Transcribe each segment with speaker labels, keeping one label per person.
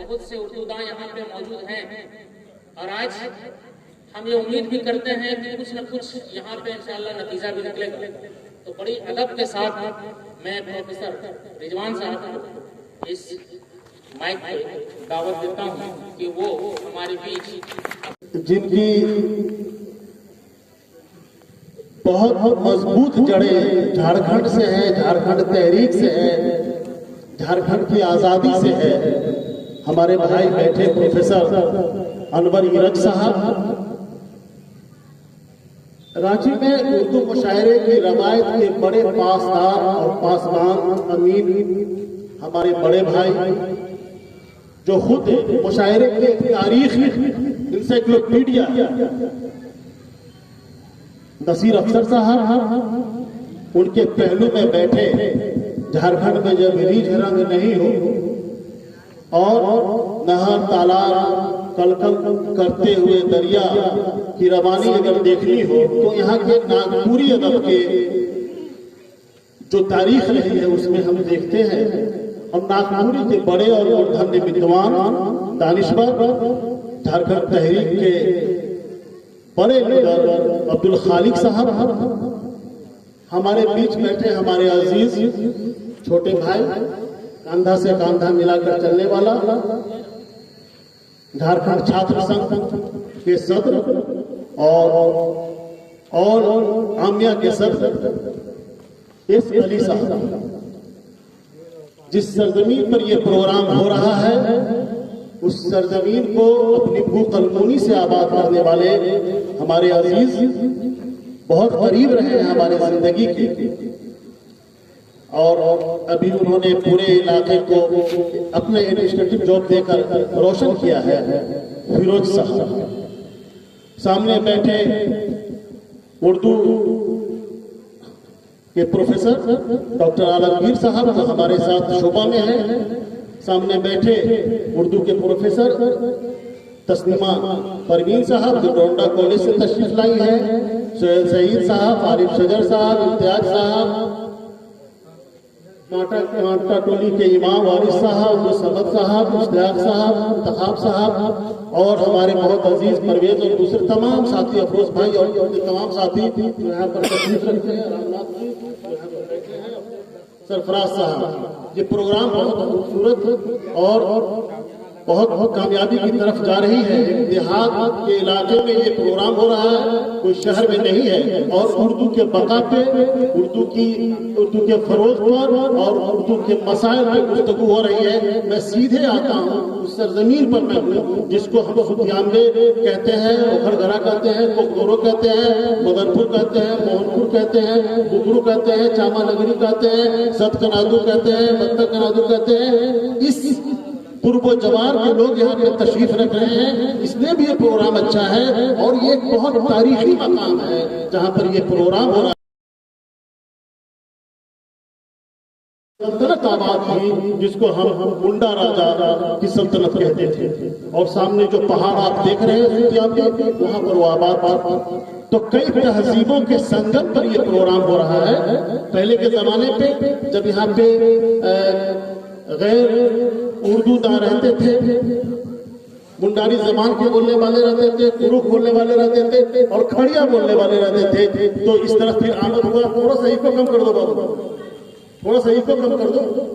Speaker 1: बहुत से उर्दूदां यहाँ पे मौजूद हैं और आज हम ये उम्मीद भी करते हैं कि कुछ न कुछ यहाँ पे इंशाअल्लाह नतीजा भी निकलेगा। तो बड़ी अदब के साथ मैं प्रोफेसर रिजवान साहब को इस माइक पे दावत देता हूँ कि वो हमारे बीच,
Speaker 2: जिनकी बहुत मजबूत जड़ें झारखंड से है, झारखंड तहरीक से है, झारखंड की आजादी से है, हमारे भाई बैठे प्रोफेसर अनवर इरक साहब। रांची में उर्दू मुशायरे की रवायत के बड़े पासदार और पासबान अमीन हमारे बड़े भाई, जो खुद मुशायरे की तारीख इंसाइक्लोपीडिया नसीर अफसर साहब, उनके पहलू में बैठे झारखंड में जब रीझ रंग नहीं हो और नहर तालाब कलकल करते हुए दरिया की रवानी अगर देखनी हो तो यहाँ के नागपुरी अदब के जो तारीख रही है उसमें हम देखते हैं। और नागपुरी के बड़े और धन्य विद्वान दानिश्वर झारखंड तहरीक के बड़े लीडर अब्दुल खालिक साहब हमारे बीच बैठे, हमारे अजीज छोटे भाई, कंधा से कंधा मिलाकर चलने वाला झारखंड छात्र संघ के सदर और आमिया के सदर एस अली साहब। जिस सरजमीन पर यह प्रोग्राम हो रहा है उस सरजमीन को अपनी भूख अलमूनी से आबाद करने वाले हमारे अजीज बहुत करीब रहे हैं हमारे जिंदगी की, और अभी उन्होंने पूरे इलाके को अपने एडमिनिस्ट्रेटिव जॉब देकर रोशन किया है। फिरोज साहब सामने बैठे उर्दू के प्रोफेसर डॉक्टर आलमगीर साहब जो हमारे साथ शोभा में हैं। सामने बैठे उर्दू के प्रोफेसर तस्नीमा परवीन साहब जो डोंडा कॉलेज से तशरीफ लाई है, सोहेल सईद साहब, आरिफ शजर साहब, इम्तियाज साहब, माटा टोली के इमाम वारिस साहब, समद साहब, मुश्ताक साहब, तखाब साहब और हमारे बहुत अजीज परवेज और दूसरे तमाम साथी, अफरोज भाई और तमाम साथी जो यहाँ पर तशरीफ रखते हैं, रामनाथ जी यहाँ पर बैठे हैं, सरफराज साहब। ये प्रोग्राम बहुत खूबसूरत और बहुत कामयाबी की तरफ जा रही है। देहात के इलाके में ये प्रोग्राम हो रहा है, कोई शहर में नहीं है, और उर्दू के बका पे, उर्दू के फरोज पर और उर्दू के मसाइल पे गुफ्तगू हो रही है। मैं सीधे आता हूँ उस सरजमीन पर मैं हूँ जिसको हम सुतियानवे कहते हैं, ओखरगरा कहते हैं, कोकदोरो कहते हैं, मदनपुर कहते हैं, मोहनपुर कहते हैं, बुगरू कहते हैं, चामा नगरी कहते हैं, सतकनादू कहते हैं, बत्तकनादू कहते हैं। इस पूर्व जवार के लोग यहाँ पे तशरीफ रख रहे हैं, इसलिए भी ये प्रोग्राम अच्छा है और ये एक बहुत तारीखी मकाम है जहाँ पर ये प्रोग्राम हो रहा है। सल्तनत आबाद थी जिसको हम मुंडा राजा की सल्तनत कहते थे, और सामने जो पहाड़ आप देख रहे हैं सुतियानवे, वहाँ पर वो आबाद था। तो कई तहजीबों के संगम पर ये प्रोग्राम हो रहा है। पहले के जमाने पे जब यहाँ पे गैर उर्दू दां रहते थे, मुंडारी जबान के बोलने वाले रहते थे, कुरुख बोलने वाले रहते थे और खड़िया बोलने वाले रहते थे, तो इस तरफ फिर आमद हुआ। थोड़ा सा इसको कम कर दो बाबू, थोड़ा सा इसको कम कर दो।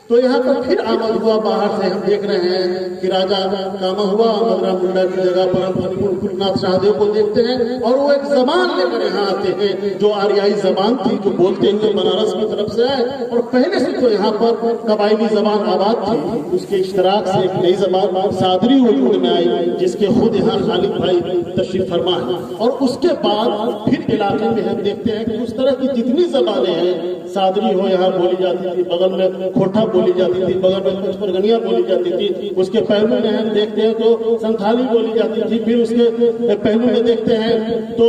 Speaker 2: तो यहाँ पर फिर आमद हुआ, बाहर से हम देख रहे हैं कि राजा कामा हुआ, मदरा मुंडा की जगह पर हम कुलनाथ शाहदेव को देखते हैं, और वो एक जबान लेकर यहाँ आते हैं जो आर्याई जबान थी, जो बोलते हुए बनारस की तरफ से आए। और पहले से तो यहाँ पर कबायली जबान आबाद थी, उसके इश्तराक से एक नई जबान सादरी वजूद में आई जिसके खुद यहाँ खालिद भाई तशरीफ फरमा है। और उसके बाद फिर इलाके में हम देखते हैं कि उस तरह की जितनी जबानें हैं, सादरी हो यहाँ बोली जाती थी, बगल में खोटा बोली जाती थी, बगल में पचपरगनिया बोली जाती थी, उसके पहलू में हम देखते हैं तो संथाली बोली जाती थी, फिर उसके पहलू में देखते हैं तो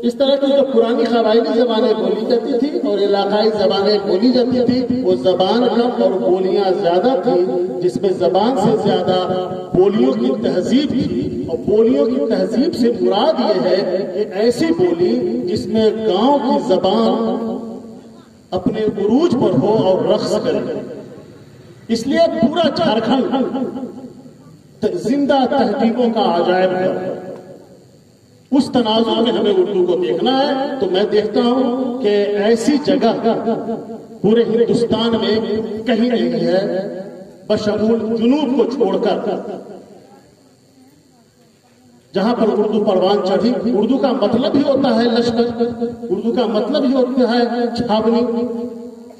Speaker 2: इस तरह की जो पुरानी कबायली जबानें बोली जाती थी और इलाकाई जबानें बोली जाती थी, वो जबान कम और बोलियां ज्यादा थी, जिसमें जबान से ज्यादा बोलियों की तहजीब थी। और बोलियों की तहजीब से मुराद ये है कि ऐसी बोली जिसमें गांव की जबान अपने उरूज पर हो और रक्स करे। इसलिए पूरा झारखंड जिंदा तहजीबों का अजायब है। उस तनाजुर में हमें उर्दू को देखना है। तो मैं देखता हूं कि ऐसी जगह पूरे हिंदुस्तान में कहीं नहीं है बशमूल जुनूब को छोड़कर जहां पर उर्दू परवान चढ़ी। उर्दू का मतलब ही होता है लश्कर, उर्दू का मतलब ही होता है छावनी,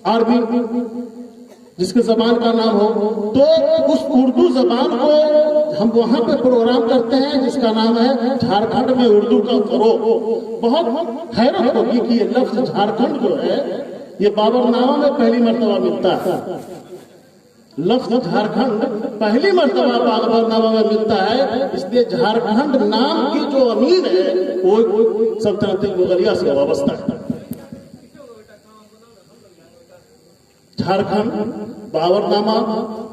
Speaker 2: आर्मी, जिसके जबान का नाम हो। तो उस उर्दू जबान को हम वहां पे प्रोग्राम करते हैं जिसका नाम है झारखंड में उर्दू का फरोग। बहुत हैरत होगी कि ये लफ्ज झारखंड जो है ये बाबरनामा में पहली मर्तबा मिलता है। लफ्ज झारखंड पहली मर्तबा बाबरनामा में मिलता है। इसलिए झारखंड नाम की जो अमीर है वो सल्तनत मुगलिया से वाबस्ता है। झारखंड, बाबरनामा,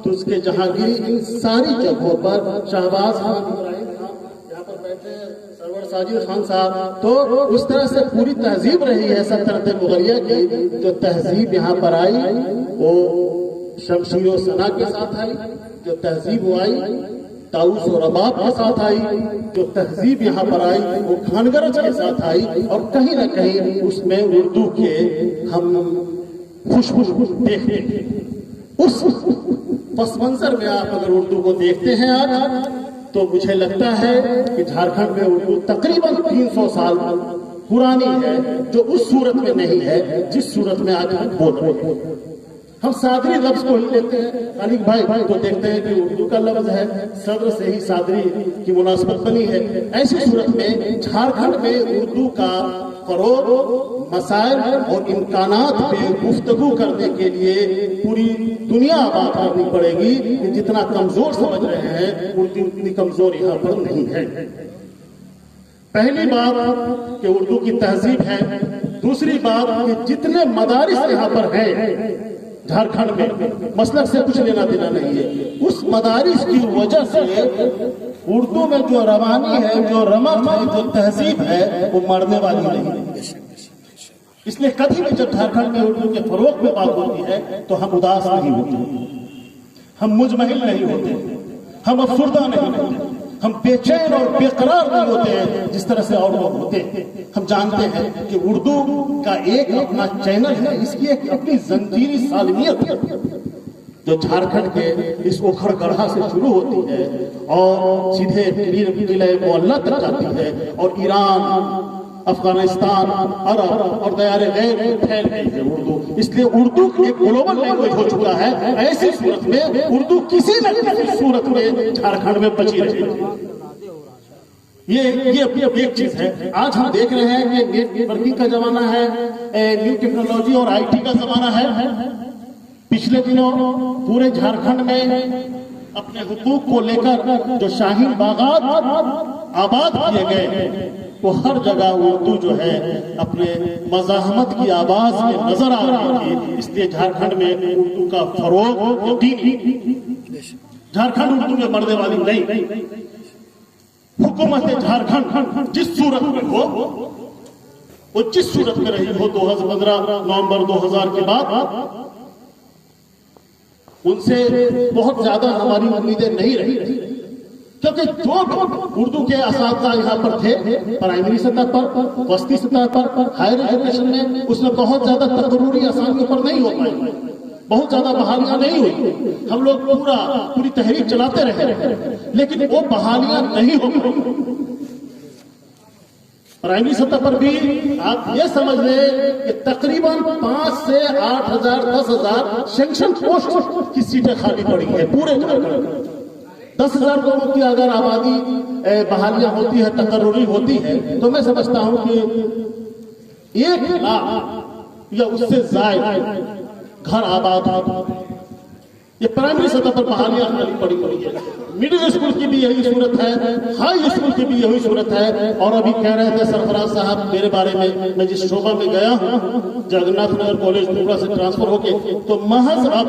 Speaker 2: तो उसके जहांगीरी, इन सारी जगहों पर शहबाज खान, इब्राहिम खान, यहाँ पर बैठे सरवर साजिद खान साहब, तो उस तरह से पूरी तहजीब रही है सल्तनत मुगलिया की। जो तहजीब यहाँ पर आई वो शमशीर और सना के साथ आई, जो तहजीब आई ताउस और रबाब के साथ आई, जो तहजीब यहाँ पर आई वो खानगरज के साथ आई। और कहीं ना कहीं उसमें उर्दू के हम खुशबू देखते हैं। उस पस मंजर में आप अगर उर्दू को देखते हैं आज, तो मुझे लगता है कि झारखंड में उर्दू तकरीबन 300 साल पुरानी है, जो उस सूरत में नहीं है जिस सूरत में आज हम बोल रहे हैं। हम सादरी लफ्ज को ही लेते हैं अलीक भाई, तो देखते हैं कि उर्दू का लफ्ज है, सदर से ही सादरी की मुनासबत बनी है। ऐसी सूरत में झारखंड में उर्दू का फरोग, मसाइल और इम्कानात पे गुफ्तगू करने के लिए पूरी दुनिया बात करनी पड़ेगी। कि जितना कमजोर समझ रहे हैं उर्दू उतनी कमजोर यहाँ पर नहीं है। पहली बात कि उर्दू की तहजीब है। दूसरी बात कि जितने मदारिस यहाँ पर हैं झारखंड में, मसलक से कुछ लेना देना नहीं है, उस मदारिस की वजह से उर्दू में जो रवानी है, जो रमत है, जो तहजीब है वो मरने वाली नहीं है। इसलिए कभी भी जब झारखंड में उर्दू के फरोग में बात होती है तो हम उदास नहीं होते, हम मुजमहिल नहीं होते, हम अफसुर्दा नहीं होते, हम बेचैन और बेकरार नहीं होते हैं जिस तरह से और लोग होते हैं। हम जानते हैं कि उर्दू का एक अपना चैनल है, इसकी एक अपनी जंजीरी सालमियत है जो झारखंड के इस ओखर गढ़ा से शुरू होती है और सीधे किले मोहल्ला तक जाती है और ईरान, अफगानिस्तान, अरब और दयारे गैर में फैल गई है उर्दू। इसलिए उर्दू एक ग्लोबल लैंग्वेज हो चुका है। ऐसी सूरत में उर्दू किसी न किसी सूरत में झारखंड में बची रहेगी। ये एक चीज है। आज हम देख रहे हैं कि नेटवर्किंग का जमाना है, न्यू टेक्नोलॉजी और IT का जमाना है। पिछले दिनों पूरे झारखंड में अपने हुकूक को लेकर जो शाहीन बागात आबाद किए गए, वो हर जगह उर्दू जो है अपने मज़ाहमत की आवाज में नजर आ रही थी। इसलिए झारखंड में उर्दू का फरोग यकीनी। झारखंड उर्दू में मरने वाली नहीं। हुकूमत झारखंड जिस सूरत में हो, वो जिस सूरत में रही हो 2015 नवंबर 2000 के बाद, उनसे बहुत ज्यादा हमारी उम्मीदें नहीं रही थी। क्योंकि जो उर्दू के असातिज़ा यहाँ पर थे, प्राइमरी सतह पर, वस्ती सतह पर, हायर एजुकेशन में, उसमें बहुत ज्यादा तकर्रुरी आसामियों पर नहीं हो पाई, बहुत ज्यादा बहालियां नहीं हुई। हम लोग पूरी तहरीक चलाते रहे, लेकिन वो बहालियां नहीं हो पाई। प्राइमरी सतह पर भी आप ये समझ लें कि तकरीबन 5 से 8,000 10,000 सेंक्शन पोस्ट की सीटें खाली पड़ी है पूरे झारखंड। 10,000 लोगों की अगर आबादी बहालियां होती है, तकर्रुरी होती है, तो मैं समझता हूं कि 1 लाख या उससे ज्यादा घर आबाद हो। ये प्राइमरी सतह पर बहालियां खाली पड़ी हुई है। मिडिल स्कूल की भी यही सूरत है, हाई स्कूल की भी यही सूरत है। और अभी कह रहे थे सरफराज साहब मेरे बारे में, मैं जिस शोबा में गया हूं, जगन्नाथ नगर कॉलेज टुकड़ा से ट्रांसफर होके, तो महज अब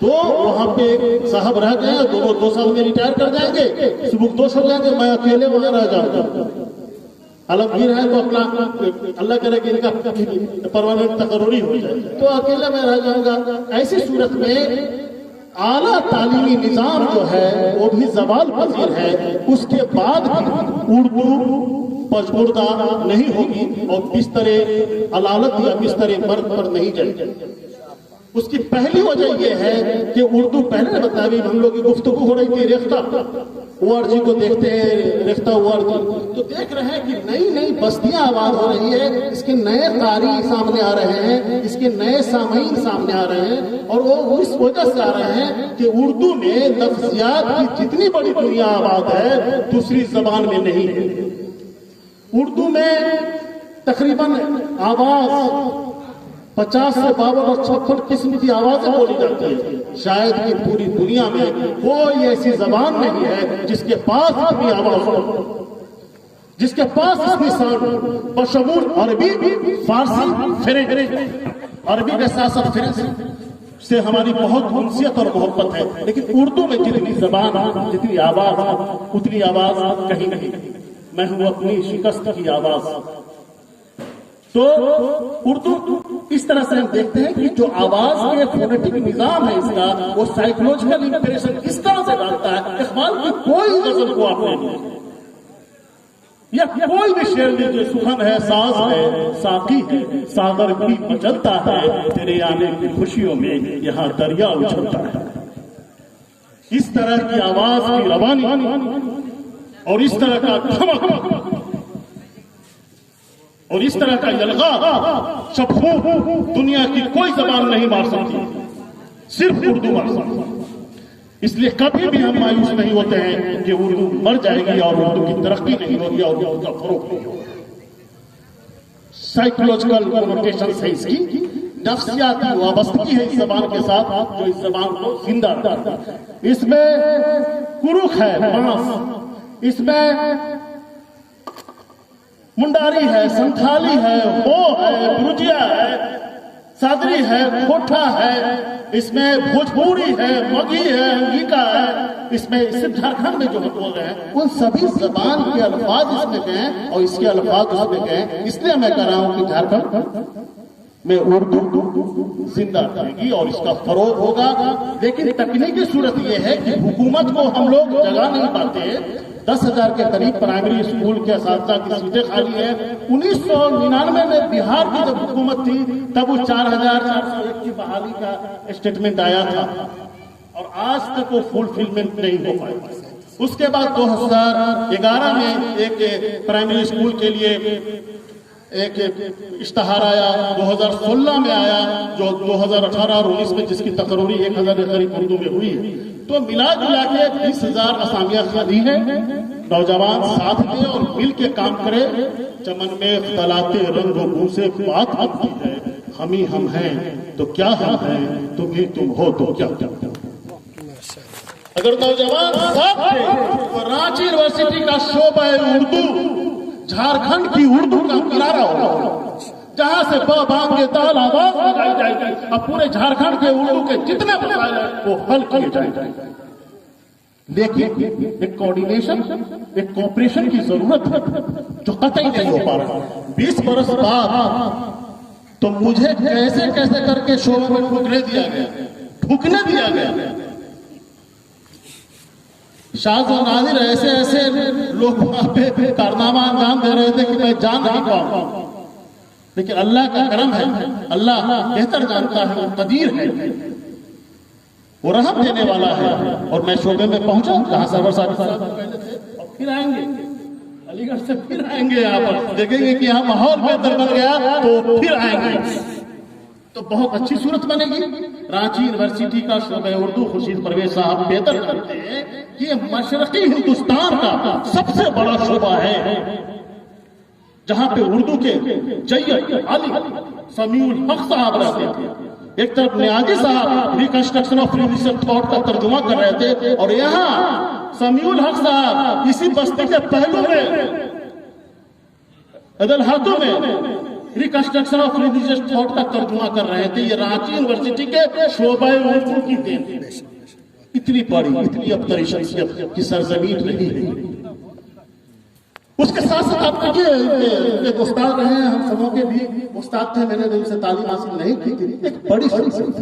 Speaker 2: तो वहां पे साहब रह गए, 2 साल में रिटायर कर जाएंगे, सुबुकदोश हो जाएंगे, मैं अकेले वहां रह जाऊंगा। आलमगीर है तो अपना अल्लाह करे कि इनका परमानेंट तकर्रुरी हो जाए, तो अकेला मैं रह जाऊंगा। ऐसी सूरत में आला तालीमी निजाम जो है वो भी जवाल पजीर है, उसके बाद भी उर्दू पजमुर्दा नहीं होगी और बिस्तरे अलालत या बिस्तरे मर्द पर नहीं जाएगी। उसकी पहली वजह यह है कि उर्दू पहले बताया, हम लोग की गुफ्तगू हो रही थी रेख्ता उवार जी को देखते हैं, रेख्ता उवार जी तो देख रहे हैं कि नई नई बस्तियां आबाद हो रही है, इसके नए कारी सामने आ रहे हैं, इसके नए सामीन सामने आ रहे हैं और वो इस वजह से आ रहे हैं कि उर्दू में लफ्जियात की जितनी बड़ी दुनिया आबाद है दूसरी जबान में नहीं है। उर्दू में तकरीबन आवाज 50 से 52 और 56 किस्म की आवाजें बोली जाती है। शायद कि पूरी दुनिया में कोई ऐसी जबान नहीं है जिसके पास इतनी आवाज हो, जिसके पास इतनी शान, बशमूल अरबी, फारसी, फ्रेंच, अरबी के साथ साथ फ्रेंच से हमारी बहुत उनसियत और मोहब्बत है, लेकिन उर्दू में जितनी जबान, जितनी आवाज, उतनी आवाज कहीं नहीं। मैं हूं अपनी शिकस्त की आवाज। तो उर्दू इस तरह से हम देखते हैं कि जो आवाज के फोनेटिक निजाम है इसका, वो साइकोलॉजिकल इंप्रेशन इस तरह से डालता है। इकबाल की कोई गजल को आपने या कोई भी शेर लीजिए, सुखन है, साज है, साकी है, सागर भी मचलता है, तेरे आने की खुशियों में यहाँ दरिया उछलता है। इस तरह की आवाज की रवानी और इस तरह का धमक और इस तरह का यलगा शफू दुनिया की कोई जबान नहीं मार सकती, सिर्फ उर्दू मार सकती। इसलिए कभी भी हम मायूस नहीं होते हैं कि उर्दू मर जाएगी और उर्दू की तरक्की नहीं होगी और उसका फरोग नहीं होगा। साइकोलॉजिकल कॉनोटेशन है इसकी, नफ्सियाती वाबस्तगी है इस जबान के साथ जो इस जबान को जिंदा रखता है। इसमें कुरुख है, बांस, इसमें मुंडारी है, संथाली है, हो है, बुर्जिया है, सादरी है, खोठा है, इसमें भोजपुरी है, मगी है, अंगिका है, इसमें सिर्फ झारखंड में जो हम बोल रहे हैं उन सभी जबान के अल्फाज इसमें गए और इसके अल्फाज उसमें गए। इसलिए मैं कह रहा हूं कि झारखंड में उर्दू जिंदा रहेगी और इसका फरोग होगा। लेकिन तकनीकी सूरत यह है कि हुकूमत को हम लोग जगह नहीं पाते। 10,000 के करीब प्राइमरी स्कूल के असातिज़ा की सीटें खाली है। 1999 में बिहार की जब हुकूमत थी तब वो 4,401 की बहाली का स्टेटमेंट आया था और आज तक वो फुलफिलमेंट नहीं हो पाया। उसके बाद 2011 में एक प्राइमरी स्कूल के लिए एक इश्तहार आया, 2016 में आया, जो 2018 और 19 में जिसकी तकरीरी 1,000 के करीब उर्दू में हुई। तो मिला जुला के 20,000 असामियां खाली है। नौजवान साथ में और मिल के काम करे। चमन में खलाते रंग बू से बात आती है, हम ही हम हैं तो क्या हम हैं, तुम ही तुम हो तो क्या क्या। अगर नौजवान साथ थे तो रांची यूनिवर्सिटी का शोबा उर्दू झारखंड की उर्दू का किनारा होगा, जहां से बांगे ताल आवाज लगाई जाएगी और पूरे झारखंड के उर्दू के जितने मसाइल हैं वो हल किए जाएंगे। लेकिन एक कोऑर्डिनेशन, एक कोऑपरेशन की जरूरत है जो कतई नहीं हो पा रहा। 20 बरस बाद तो मुझे कैसे कैसे करके शोबे में ठुकने दिया गया। शाह और नादिर ऐसे ऐसे लोग वहां पे कारनामा अंजाम दे रहे थे कि मैं जान नहीं पाऊंगा। लेकिन अल्लाह का करम है, अल्लाह बेहतर जानता है, वो कदीर है, वो रहम देने वाला है। और मैं शोबे में पहुंचा जहां सरवर साहब पहले थे और फिर आएंगे अलीगढ़ से, फिर आएंगे यहाँ पर देखेंगे कि यहाँ माहौल बेहतर बन गया तो फिर आएंगे तो बहुत अच्छी सूरत बनेगी। रांची यूनिवर्सिटी का शोबे उर्दू खुर्शीद परवेज साहब बेहतर करते हैं कि ये मशरकी हिंदुस्तान का सबसे बड़ा शोबा है जहां पे उर्दू के जय्यद अली समीउल हक साहब रहते थे। एक तरफ नियाजी साहब रिकंस्ट्रक्शन ऑफ रिलीजियस थॉट का तर्जुमा कर रहे थे और यहाँ समीउल हक साहब इसी बस्ती के पहलू में अदलहातों में रिकंस्ट्रक्शन ऑफ रिलीजियस थॉट का तर्जुमा कर रहे थे। ये रांची यूनिवर्सिटी के शोबा उर्दू की देन। इतनी बड़ी, इतनी अबतरी शख्सियत की सरजमीन नहीं है। उसके साथ साथ आप देखिए एक उस्ताद रहे हैं, हम सबों के भी उस्ताद थे, मैंने उनसे तालीम हासिल नहीं की थी। एक बड़ी शख्सियत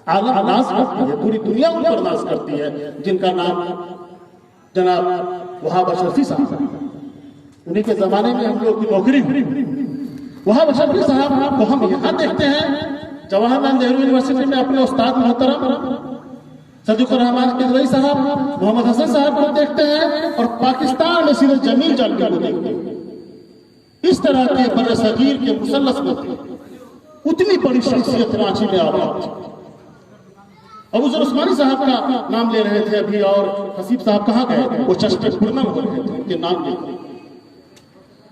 Speaker 2: आलम नाज करती है, पूरी दुनिया उन पर नाज करती है, जिनका नाम जनाब वहाब अशरफी साहब। उन्हीं के जमाने में हम लोग की नौकरी हुई। वहाब अशरफी साहब को हम यहाँ देखते हैं जवाहरलाल नेहरू यूनिवर्सिटी में अपने उस्ताद मोहतरम सदीकुर रहमान किदवई साहब, मोहम्मद हसन साहब को देखते हैं, और पाकिस्तान में सिर्फ जमील जालवी को देखते हैं। इस तरह के बड़े सगीर के मुसल्लस में थे। उतनी बड़ी शख्सियत रांची में आबाद थी। अबू ज़र उस्मानी साहब का नाम ले रहे थे अभी, और हसीब साहब कहाँ गए? वो चश्मे पूर्णम हो रहे थे, उनके नाम लेते।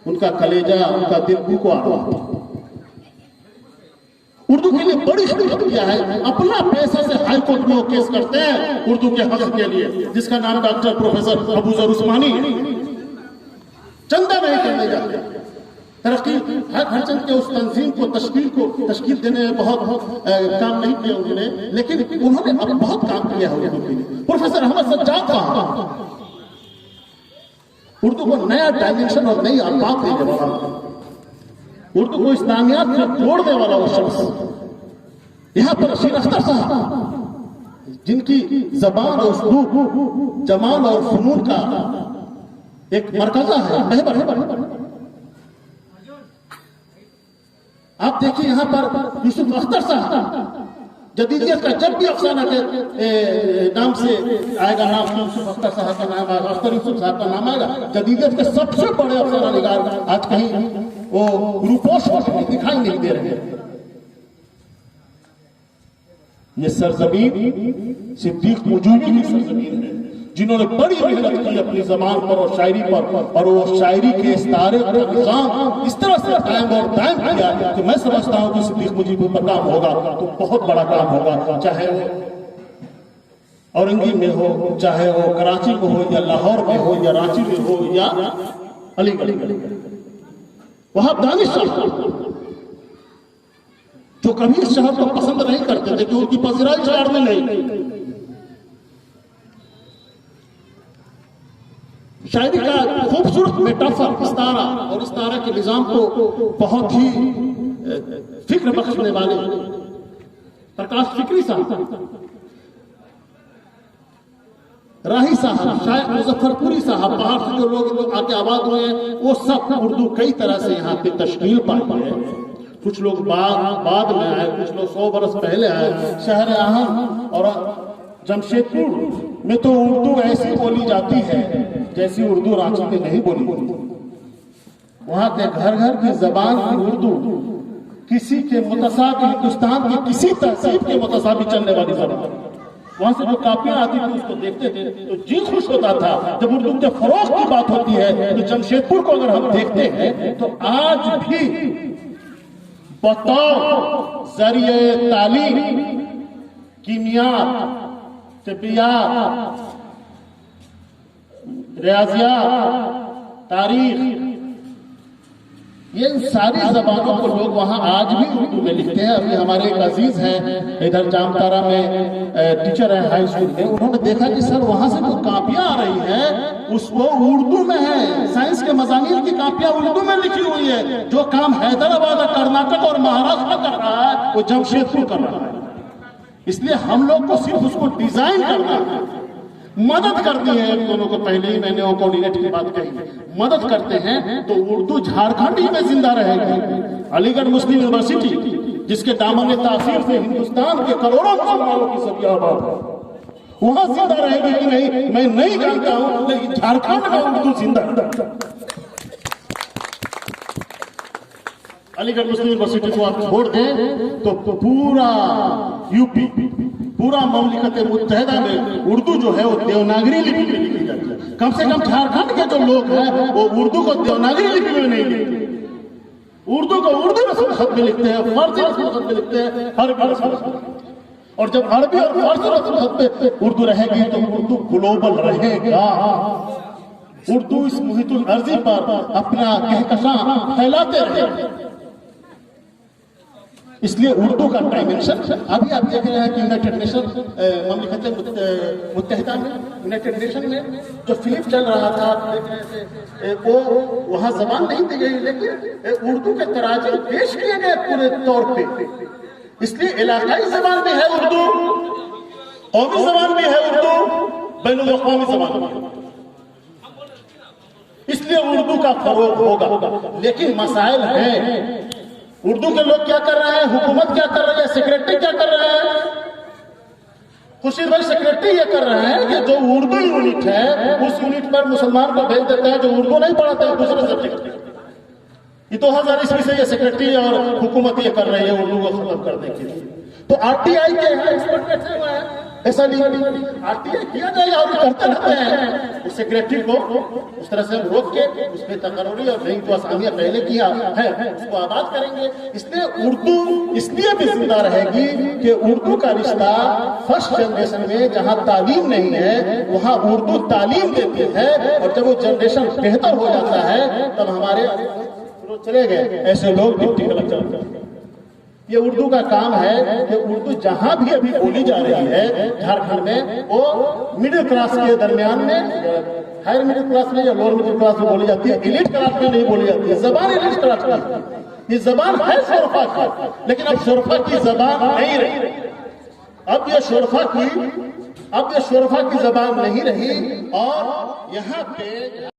Speaker 2: उनका कलेजा, उनका दिल को आ रहा था। उर्दू के लिए बड़ी खिदमत किया है। अपना पैसा से हाई कोर्ट में वो केस करते हैं उर्दू के हक के लिए, जिसका नाम डॉक्टर प्रोफेसर अबू ज़र उस्मानी है। चंदा नहीं करने जाते। तरक्की हर चंद के उस तंजीम को तश्कील देने में बहुत काम नहीं किया उन्होंने, लेकिन उन्होंने अब बहुत काम किया है उर्दू के लिए। प्रोफेसर अहमद सज्जाद साहब उर्दू को नया डायमेंशन और नई आफाक देने वाला, उर्दू को इस्लामियात से जोड़ने वाला वो शख्स। यहाँ पर रशीद अख्तर साहब, जिनकी जबान और उस्लूब जमाल और फनून का एक मरकजा है, महबर है। आप देखिए यहाँ पर यूसुफ अख्तर साहब, जदीदियत का जब भी अफसाना के नाम से आएगा, नाम यूसुफ अख्तर साहब का नाम आएगा, अख्तर यूसुफ साहब का नाम आएगा, जदीदियत के सबसे बड़े अफसाना निगार आज कहीं वो रूपोश दिखाई नहीं दे रहे हैं। ये सरजमीन सिद्दीक मौजूदी की सरजमीन है, जिन्होंने बड़ी मेहनत की अपनी जबान पर और शायरी पर, और वो शायरी के इस्तारे का निजाम इस तरह से कायम और दायम किया कि मैं समझता हूं कि सिद्दीक मुजीब पर काम होगा तो बहुत बड़ा काम होगा, चाहे वो औरंगी में हो, चाहे वो कराची में हो, या लाहौर में हो, या रांची में हो, या अलीगढ़ में। वहां दानिश साहब जो कभी इस शहर को पसंद नहीं करते थे कि उनकी पजराई शहर में नहीं, शायरी का खूबसूरत मेटाफर इस्तारा, और इस्तारा के निजाम को बहुत ही फिक्र बख्शने वाले प्रकाश फिक्री साहब, राही साहब, शायद मुजफ्फरपुरी साहब, बाहर से जो लोग आके आबाद हुए हैं, वो सब उर्दू कई तरह से यहाँ पे तश्कील पाई है। कुछ लोग बाद में आए, कुछ लोग 100 बरस पहले आए। शहर अहम और जमशेदपुर में तो उर्दू ऐसी बोली जाती है जैसी उर्दू रांची में नहीं बोली। वहां के घर घर की जबान की उर्दू किसी के मुतसाबी, हिंदुस्तान की किसी तहसीब के मुतसाबी चलने वाली जबान। वहां से जो कापियां आती थी उसको देखते थे तो जी खुश होता था। जब उर्दू के फरोग की बात होती है तो जमशेदपुर को अगर हम देखते हैं तो आज भी बतौर जरिए तालीम, कीमियात, तिब्बियात, रियाजियात, तारीख, ये इन सारी जबानों को लोग वहां आज भी उर्दू में लिखते हैं। अभी हमारे एक अजीज हैं इधर जामतारा में टीचर है हाई स्कूल में, उन्होंने देखा कि सर वहां से जो कापियां आ रही हैं उसको उर्दू में है, साइंस के मज़ामीन की कापियां उर्दू में लिखी हुई है। जो काम हैदराबाद, कर्नाटक और महाराष्ट्र कर रहा है वो जमशेदपुर कर रहा है। इसलिए हम लोग को सिर्फ उसको डिजाइन करना है, मदद करती है। दोनों को पहले ही मैंने वो कोऑर्डिनेट की बात कही, मदद करते हैं तो उर्दू झारखंड ही में जिंदा रहेगी। अलीगढ़ मुस्लिम यूनिवर्सिटी जिसके दामन तासीर से हिंदुस्तान के करोड़ों मुसलमानों की सभी आबाद है, वहां जिंदा रहेगी कि नहीं मैं नहीं जानता हूं, लेकिन झारखंड में उर्दू जिंदा है। अलीगढ़ मुस्लिम यूनिवर्सिटी को आप छोड़ दें तो पूरा यूपी, पूरा ममलिकत मुत्तहिदा में उर्दू जो है वो देवनागरी लिपि में लिखी जाती है। कम से कम झारखंड के जो लोग हैं वो उर्दू को देवनागरी लिपि में नहीं लिखते, उर्दू को उर्दू रस्म खत में लिखते हैं, फारसी रस्म खत में लिखते हैं, अरबी रस्म खत। और जब अरबी और फारसी रस्म खत पे उर्दू रहेगी तो उर्दू ग्लोबल रहेगा। उर्दू इस मुहितुल अर्जी पर अपना कहकशां फैलाते रहेंगे। इसलिए उर्दू का डायमेंशन अभी आप देख रहे हैं कि यूनाइटेड नेशन ममलिकत मुत्तहिदा में, यूनाइटेड नेशन में जो फिल्म चल रहा था आप देख रहे थे, वो वहां जबान नहीं दी गई, लेकिन उर्दू के तराजू पेश किए गए पूरे तौर पे। इसलिए इलाकाई जबान भी है उर्दू, कौमी जबान भी है उर्दू, बैनुल-अक़वामी जबान भी है। इसलिए उर्दू का फरोग होगा। लेकिन मसाइल हैं, उर्दू के लोग क्या कर रहे हैं, हुकूमत क्या कर रही है, सेक्रेटरी क्या कर रहे हैं। खुर्शीद भाई सेक्रेटरी ये कर रहे हैं कि जो उर्दू यूनिट है उस यूनिट पर मुसलमान को भेज देता है जो उर्दू नहीं पढ़ाता है दूसरे सब्जेक्ट। ये 2000 ईस्वी से ये सेक्रेटरी और हुकूमत ये कर रही है उर्दू को खत्म करने के लिए। तो आरटीआई के यहाँ एक्सपर्ट बैठे हुए हैं, ऐसा नहीं आरटीआई किया जाएगा और करते रहते हैं। उस सेक्रेटरी को उस तरह से रोक के उसमें तकरीरी और नई जो असामियां पहले किया है उसको आबाद करेंगे। इसलिए उर्दू इसलिए भी जिंदा रहेगी कि उर्दू का रिश्ता फर्स्ट जनरेशन में जहां तालीम नहीं है वहां उर्दू तालीम देती है, और जब वो जनरेशन बेहतर हो जाता है तब हमारे चले गए ऐसे लोग डिप्टी कलेक्टर। ये उर्दू का काम है कि उर्दू जहां भी अभी बोली जा रही है झारखंड में वो मिडिल क्लास के दरमियान में, हायर मिडिल क्लास में या लोअर मिडिल क्लास में बोली जाती है, एलिट क्लास में नहीं बोली जाती है। जबान एलिट क्लास की, ये जबान है शोरफा की, लेकिन अब शोरफा की जबान नहीं रही। अब ये शोरफा की जबान नहीं रही और यहाँ पे